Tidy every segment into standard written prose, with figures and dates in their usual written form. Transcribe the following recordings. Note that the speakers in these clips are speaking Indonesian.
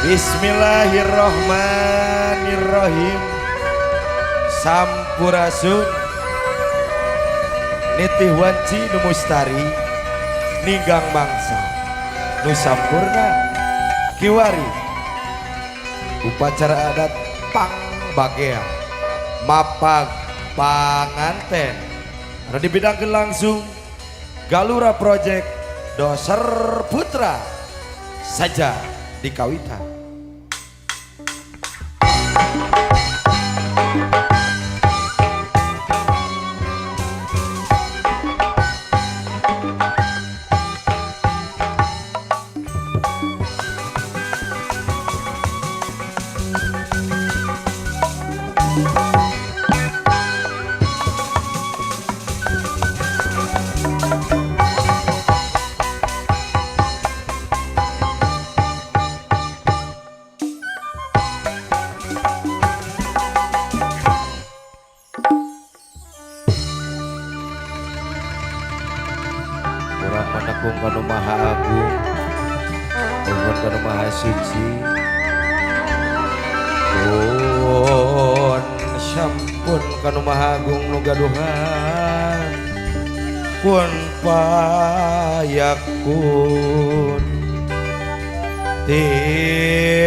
Bismillahirrahmanirrahim. Sampurasun nitih wanci nu mustari ninggang mangsa nu sampurna kiwari upacara adat pangbagea mapag panganten anu dibidangkeun langsung Galura Project Doser Putra saja dikawitan. Manakung kanu maha agung mohon kanu maha suci pun sampun kanu maha agung nu gaduhan pun payakun di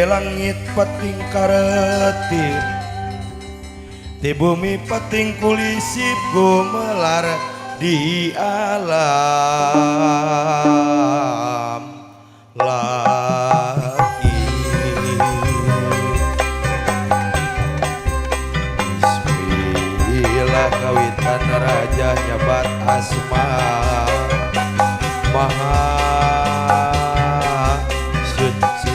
langit peting karetin di bumi peting kulisip gumelar di alam lagi. Bismillah kawitan raja nyabat asma maha suci.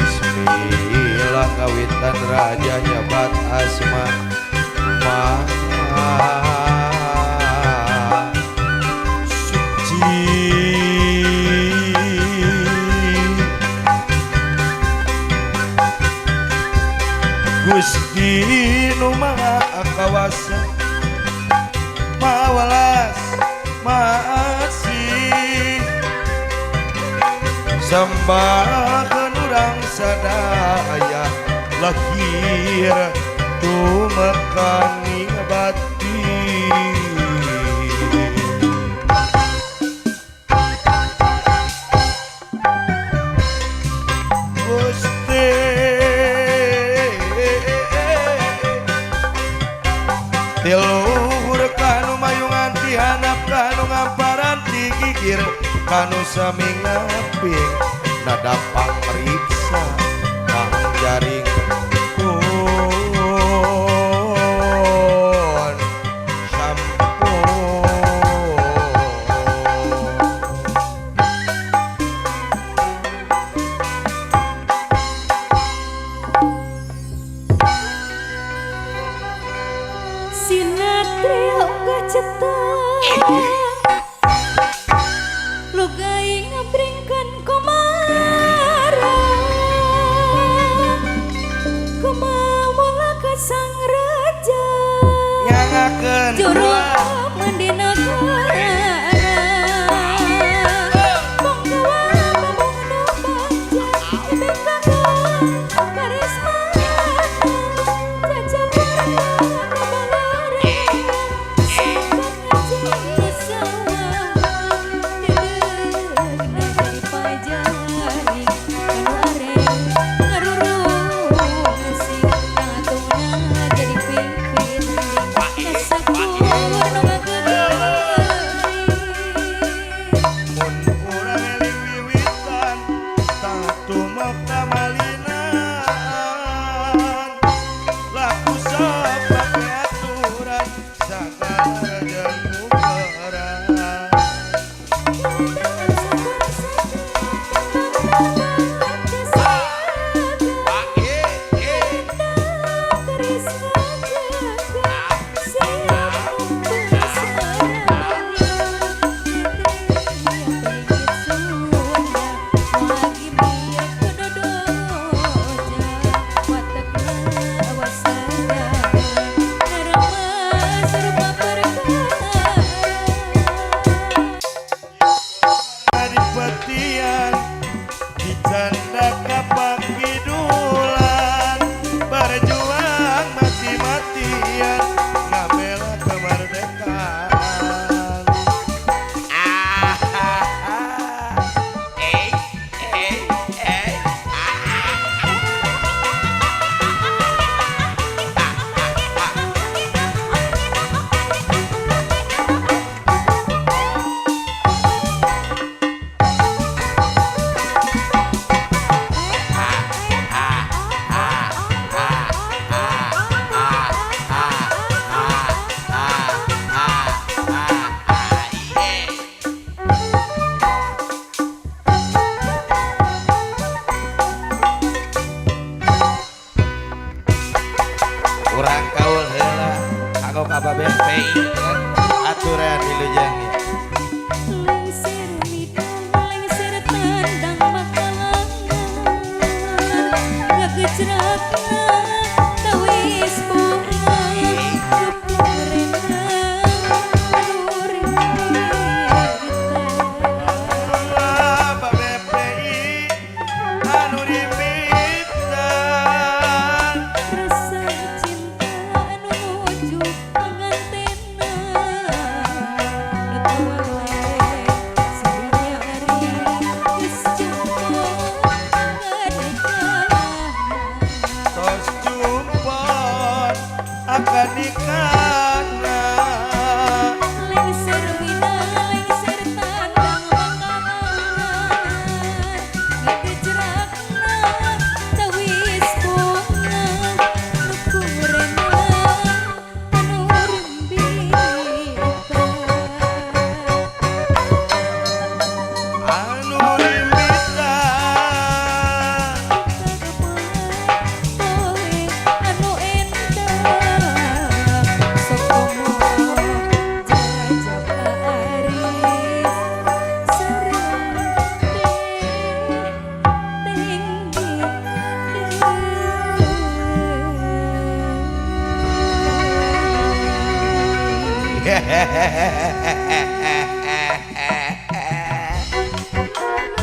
Bismillah kawitan raja nyabat asma maha suci. Gusti nu maha kawasa maha walas maha asih sambakeun urang sadaya lahir tumekani bati. Gusti tiluhur kanu mayungan tihanap kanu ngamparan digigir kanu sami ngaping nada pangmeriksa pangjaring Sinatria uga cetak lugai ngabringkan komara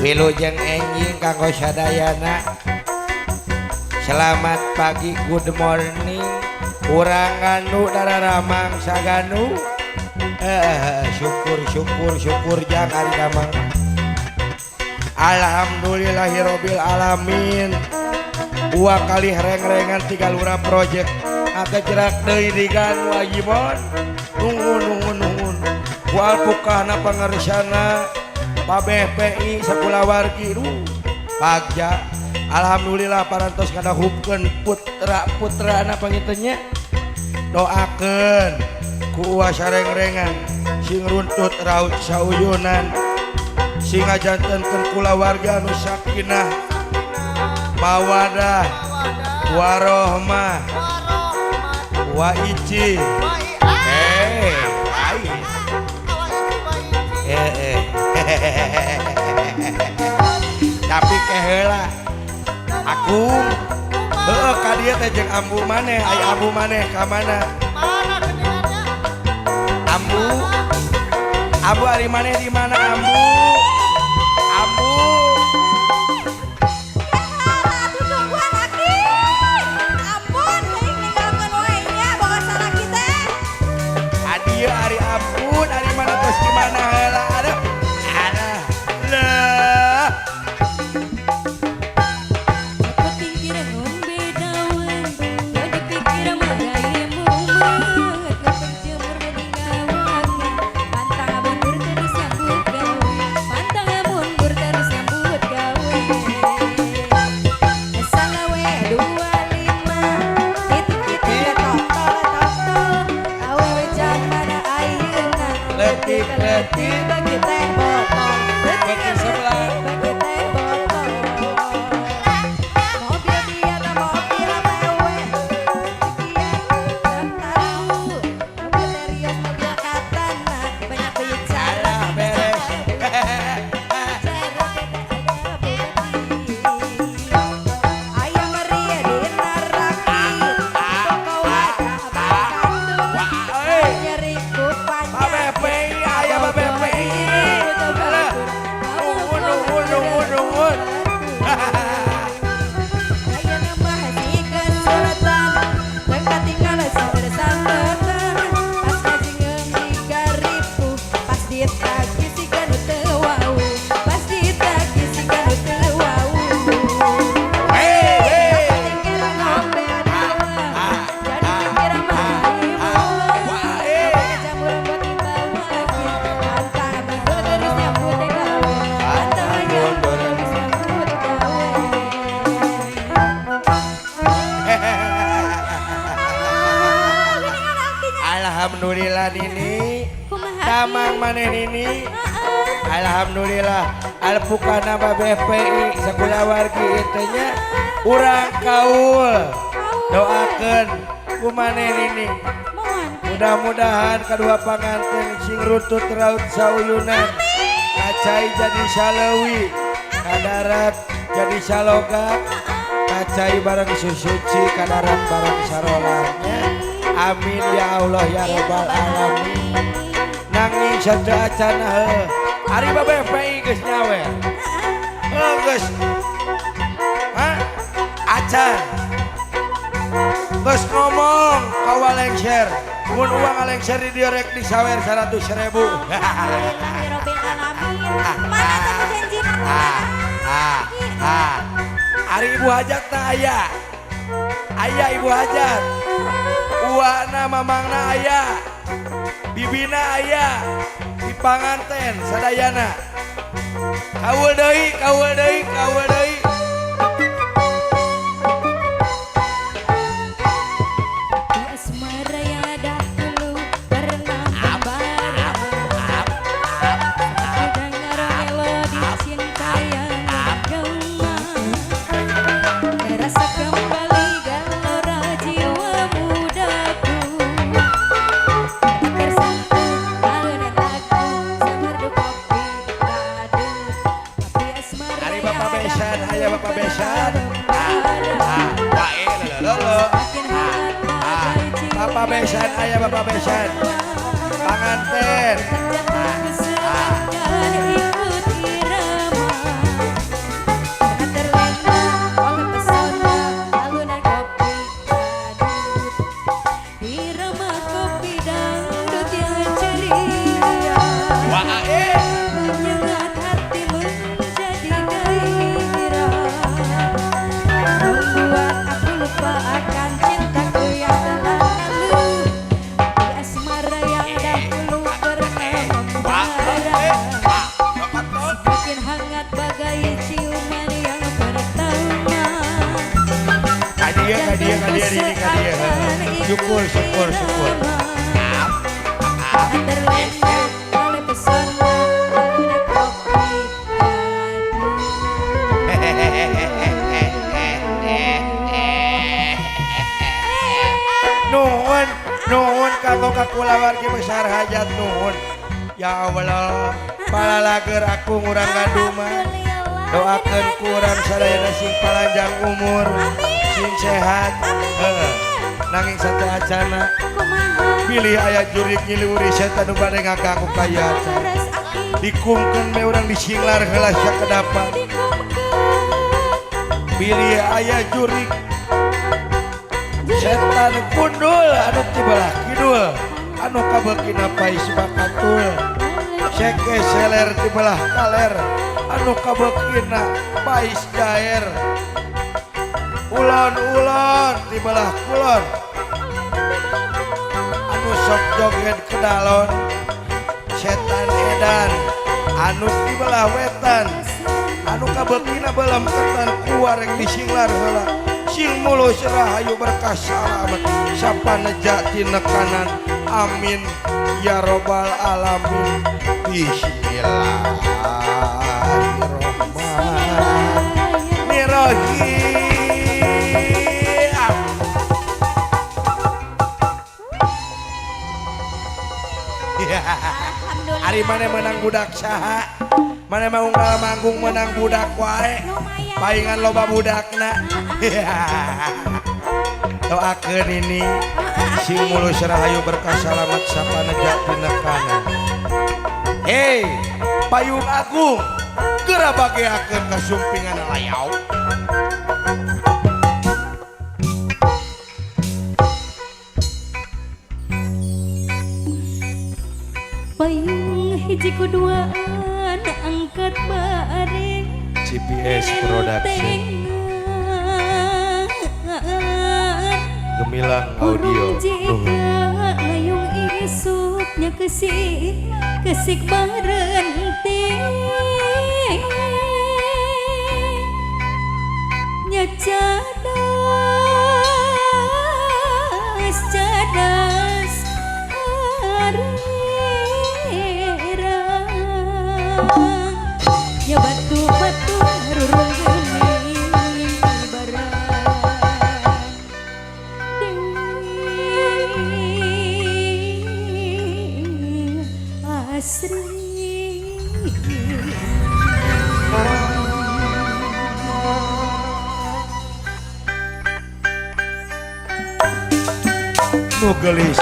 Wilujeng enjing kanggo sadayana. Selamat pagi, good morning. Urang nganu dararamang saganu. Syukur jang ari damang. Alhamdulillahirabbil alamin. Dua kali reng-rengan 3 lurah project. Aka jerak deui digan wajibon. Nungun. Wal pukahna pangaresana Pak BPI sakulawargi pagja. Alhamdulillah parantos kadahupkeun putra-putrana pangitenya. Doakeun ku sareng-rengan sing runtut raut sauyunan sing ngajantenkeun kulawarga anu sakinah mawadah warohmah wa ici tapi keheula aku ka dieu teh jeung ambu maneh aya ambu maneh ka mana ambu ari maneh di mana ambu adieu ari ampun ari mana tos di mana heula aduh lah letih bagi teh botol letih sebelah bagi teh botol mobil dia na mobil mewe sekian tahu mobil Rios mobil katana banyak bicara beres ayam Maria di naraki toko wadah bakandung nyeri kupanya Alhamdulillah Nini damang maneh Nini. Alhamdulillah alpukana BPI sakulawargi itenya urang kaul doakeun ku maneh Nini. Mudah-mudahan kedua panganten sing runtut raut sauyunan kacai jadi salewi kadarat jadi saloga kacai bareng susuci kadarat bareng sarolanya. Amin ya Allah ya Rabbal alamin. Nanging sadaya acana heuh. Ari BPI geus nyawer. Geus. Acan. Geus ngomong ka walengser. Mun uang alengser di dieu rek disawer 100.000. Mana teh janjina? Ari ibu hajat na aya. Aya ibu hajat. Uwana mamangna aya, bibina aya, di panganten sadayana. Kaul deui. Bapak Besan. Bapak Besan aya Bapak Besan. pengantin. ikut irama tak terlena oleh pesona alunan kopi dangdut irama kopi dangdut yang ceria menyengat hati menjadi gairah membuat aku lupa akan cintaku yang lalu di asmara yang dahulu pernah membara semakin hangat bagai ciuman yang pertama Kadia ini kadia. Syukur. tak terlena oleh pesona alunan kopi Nuhun kanggo kakulawargi besar hajat nuhun. Ya Allah, palalager aku ngurang gaduma. Doakeun kurang sadayana sing panjang umur, sing sehat. Nanging satu acana pilih aya jurik nyiliwuri setan nu bade ngaganggu kayata. Dikungkeun me urang disinglar heula sakedapan. Pilih aya jurik setan kundul anu tibelah kidul anu kabeukina pais bakatul seke seler tibelah kaler anu kabeukina pais jaer ulon tibelah kulon anu sok joget kedalon setan edan anu tibelah wetan anu kabeukina beuleum ketan kuareng disinglar heula sing mulus rahayu berkah salamet sapaneja tina kanan amin ya robbal alamin bismillahirrahmanirrahim. Ari mana menang budak saha mana mau unggal manggung menang budak wae palingan loba budakna. Doakeun ini sing mulus rahayu berkah salamet sapaneja dina kanan. Hei payung agung geura bageakeun ka sumpingan layau. payung hiji kuduaan angkat bareng CPS Production Gemilang Audio ngayung isuknya kesik barenti nya cadas harirang ya batu rurung geuning barang Dewi Asri nu gelis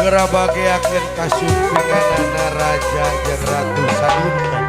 geura bageakeun ka sumpinganana raja jeung ratu sadunta.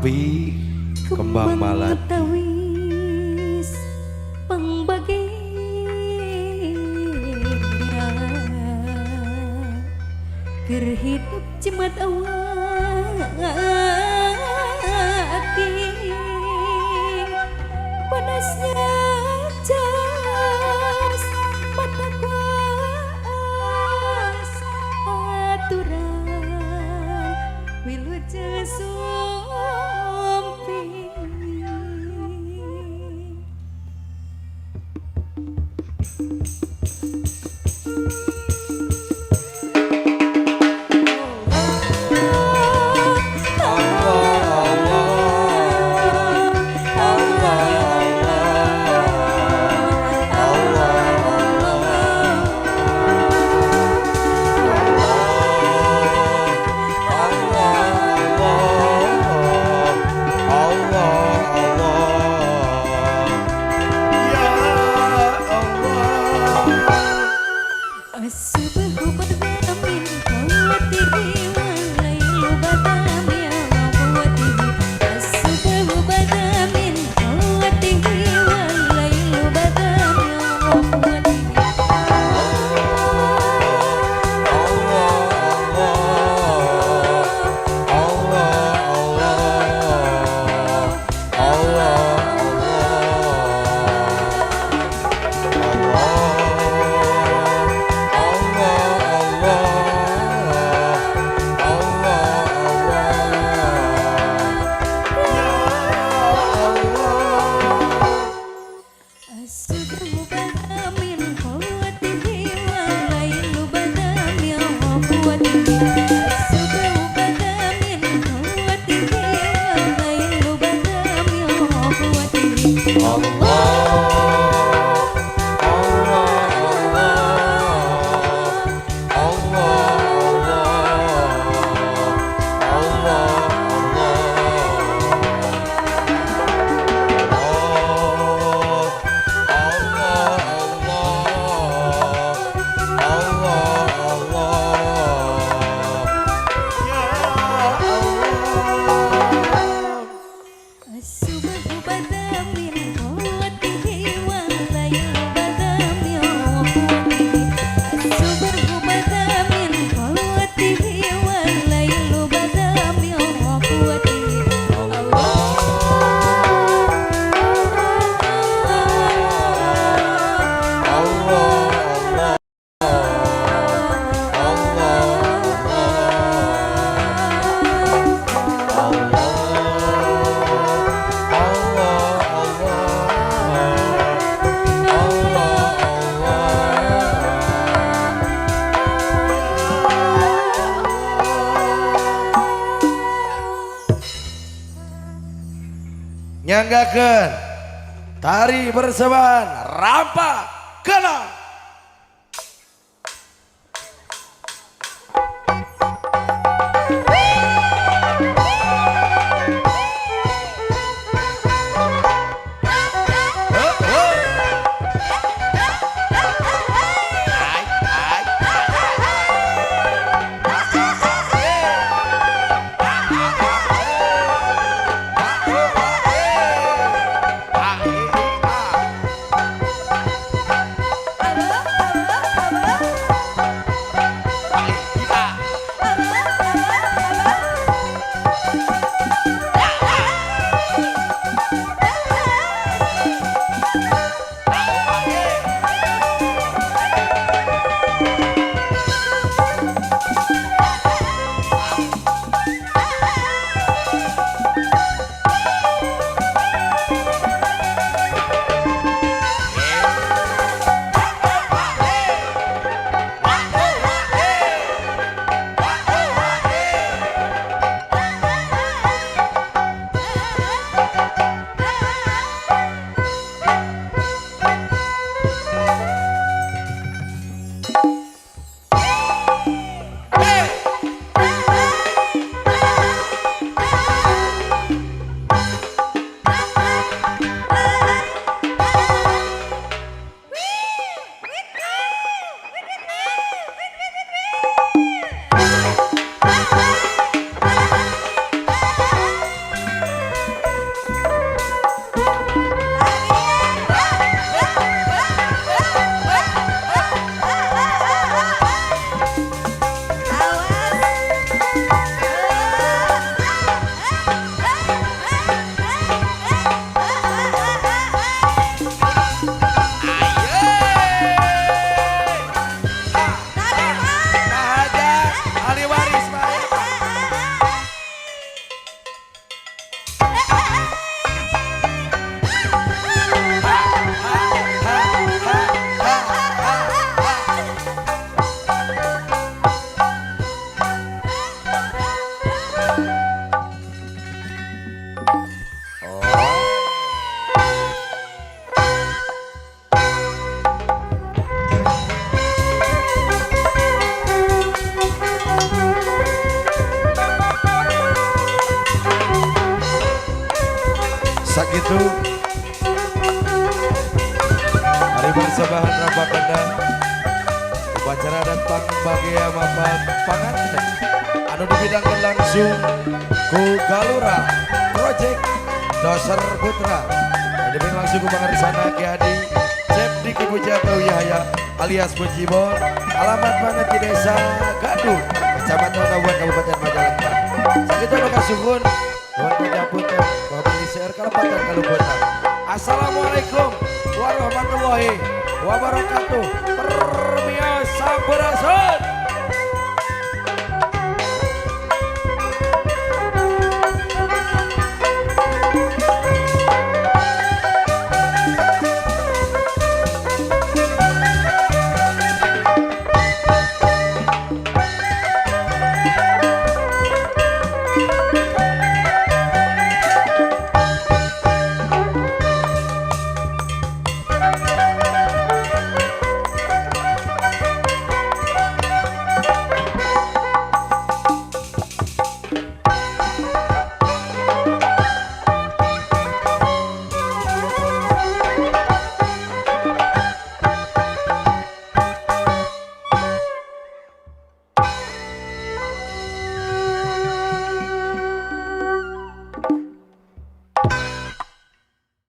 Rapi kembang malat tawis pangbagi keur hidup cemat awaki panasnya jas mata kuas aturan wilujeng sumpi. nyanggakeun tari berseban rampak kena. Makanda upacara adat pang bagia mapan panganten anu dibidangkan langsung ku Galura Project Doser Putra dibing langsung ku Pangarsana Ki Adi Cep Diki Pujatau Yahya alias Bujibon alamat mana di desa Gaduh Kecamatan Kabupaten Kabupaten Majalengka sakit lokasi suhun Nuhun pangapunten wabillahi seer kalepatan kaluputan. Assalamualaikum warahmatullahi wabarakatuh. Permios sampurasun.